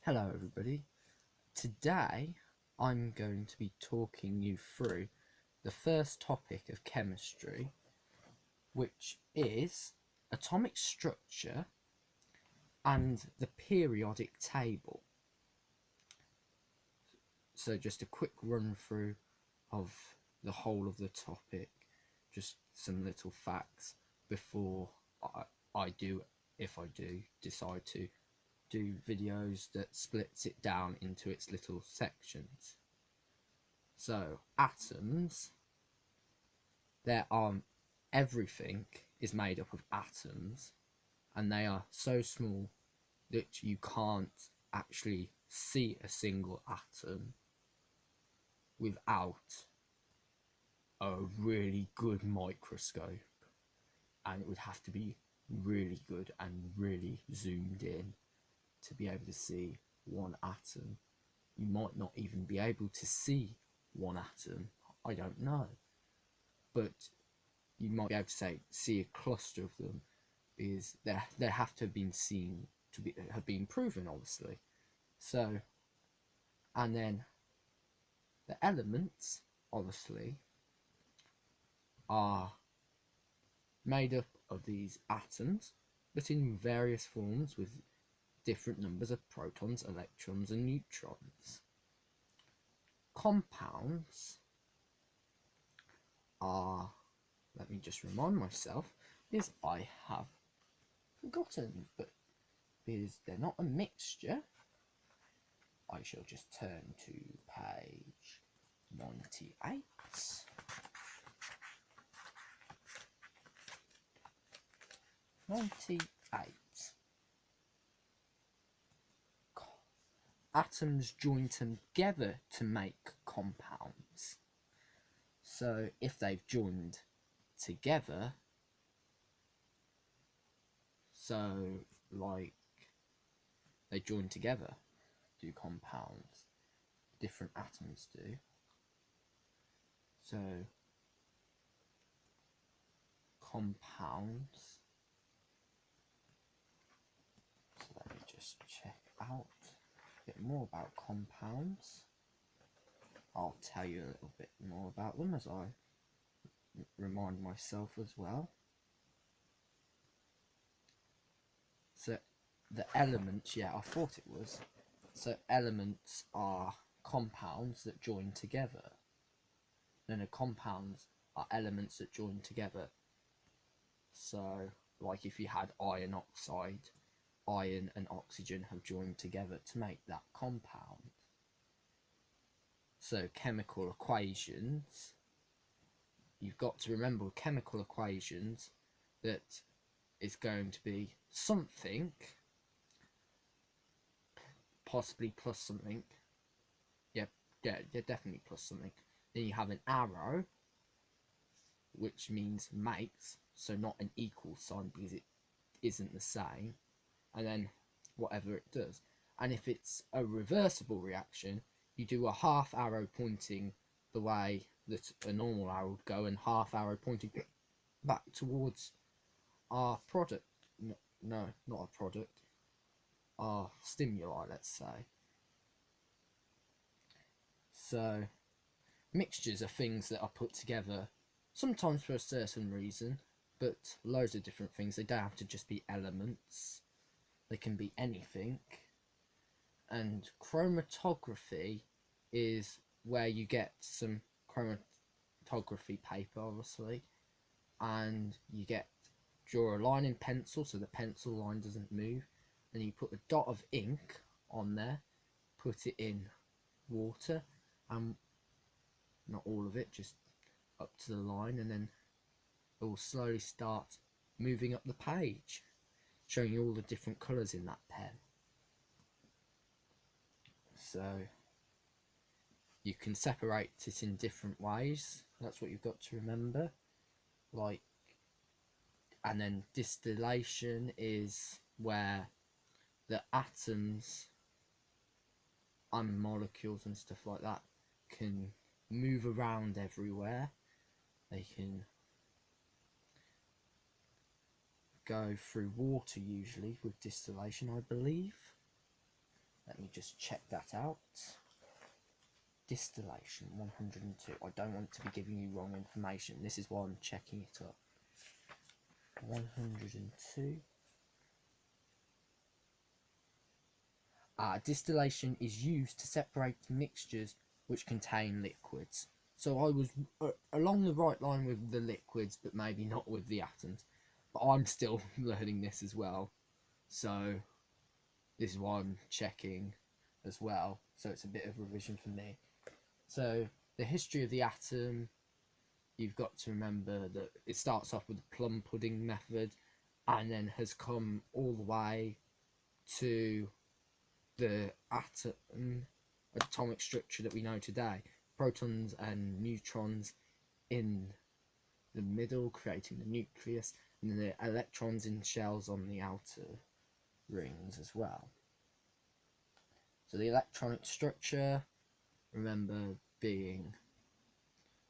Hello everybody. Today I'm going to be talking you through the first topic of chemistry, which is atomic structure and the periodic table. So just a quick run through of the whole of the topic, just some little facts before I do, if I do decide to do videos that splits it down into its little sections. So atoms, everything is made up of atoms, and they are so small that you can't actually see a single atom without a really good microscope, and it would have to be really good and really zoomed in to be able to see one atom. You might not even be able to see one atom, I don't know, but you might be able to see a cluster of them, because they have to have been seen to have been proven, obviously. So, and then the elements obviously are made up of these atoms, but in various forms with different numbers of protons, electrons and neutrons. Compounds are, let me just remind myself, because I have forgotten, but because they're not a mixture, I shall just turn to page 98. Atoms join together to make compounds. So if they've joined together, so like they join together, do compounds, different atoms do. So compounds, so let me just check out a bit more about compounds. I'll tell you a little bit more about them as I remind myself as well. So the elements, yeah, I thought it was. So elements are compounds that join together. Then the compounds are elements that join together. So like if you had iron oxide, iron and oxygen have joined together to make that compound. So chemical equations, you've got to remember chemical equations, that is going to be something, possibly plus something, yeah, definitely plus something. Then you have an arrow, which means makes, so not an equal sign because it isn't the same, and then whatever it does. And if it's a reversible reaction, you do a half arrow pointing the way that a normal arrow would go, and half arrow pointing back towards our product. No, not a product, our stimuli, let's say. So mixtures are things that are put together sometimes for a certain reason, but loads of different things. They don't have to just be elements, they can be anything. And chromatography is where you get some chromatography paper, obviously, and you draw a line in pencil so the pencil line doesn't move, and you put a dot of ink on there, put it in water, and not all of it, just up to the line, and then it will slowly start moving up the page, showing you all the different colours in that pen. So you can separate it in different ways, that's what you've got to remember. Like, and then distillation is where the atoms and molecules and stuff like that can move around everywhere. They can go through water usually with distillation, I believe. let me just check that out. Distillation 102. I don't want to be giving you wrong information. This is why I'm checking it up. 102. Distillation is used to separate mixtures which contain liquids. So I was along the right line with the liquids, but maybe not with the atoms. But I'm still learning this as well. So this is why I'm checking as well. So it's a bit of revision for me. So the history of the atom, you've got to remember that it starts off with the plum pudding method and then has come all the way to the atom atomic structure that we know today. Protons and neutrons in the middle creating the nucleus, and then the electrons in shells on the outer rings as well. So the electronic structure, remember, being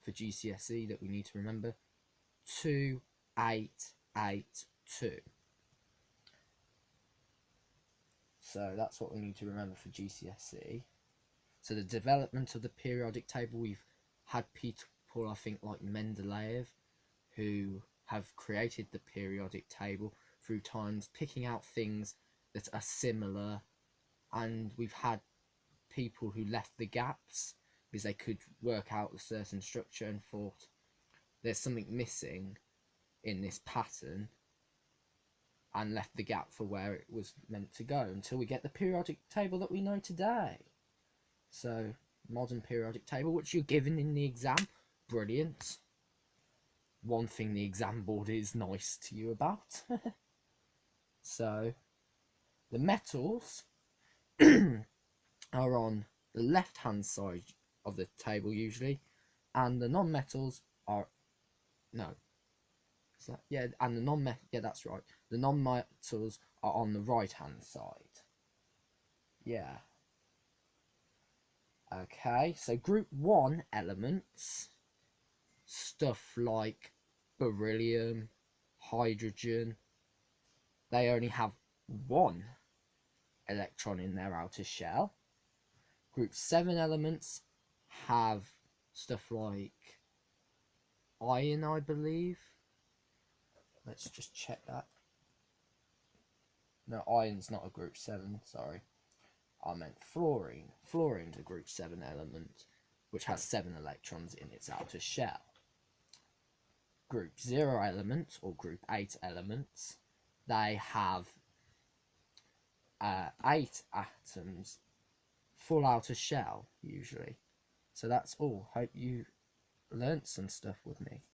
for GCSE that we need to remember 2882. So that's what we need to remember for GCSE. So the development of the periodic table, we've had people, I think, like Mendeleev, who have created the periodic table through times, picking out things that are similar, and we've had people who left the gaps because they could work out a certain structure and thought there's something missing in this pattern, and left the gap for where it was meant to go until we get the periodic table that we know today. So modern periodic table, which you're given in the exam, brilliant. One thing the exam board is nice to you about. So the metals are on the left hand side of the table usually, and the non-metals are and the that's right. The non-metals are on the right hand side. Yeah. Okay, so group 1 elements, stuff like beryllium, hydrogen, they only have one electron in their outer shell. Group 7 elements have stuff like iron, I believe. Let's just check that. No, iron's not a group 7, sorry. I meant fluorine. Fluorine's a group 7 element, which has 7 electrons in its outer shell. Group 0 elements, or group 8 elements, they have 8 atoms, full outer shell, usually. So that's all. Hope you learnt some stuff with me.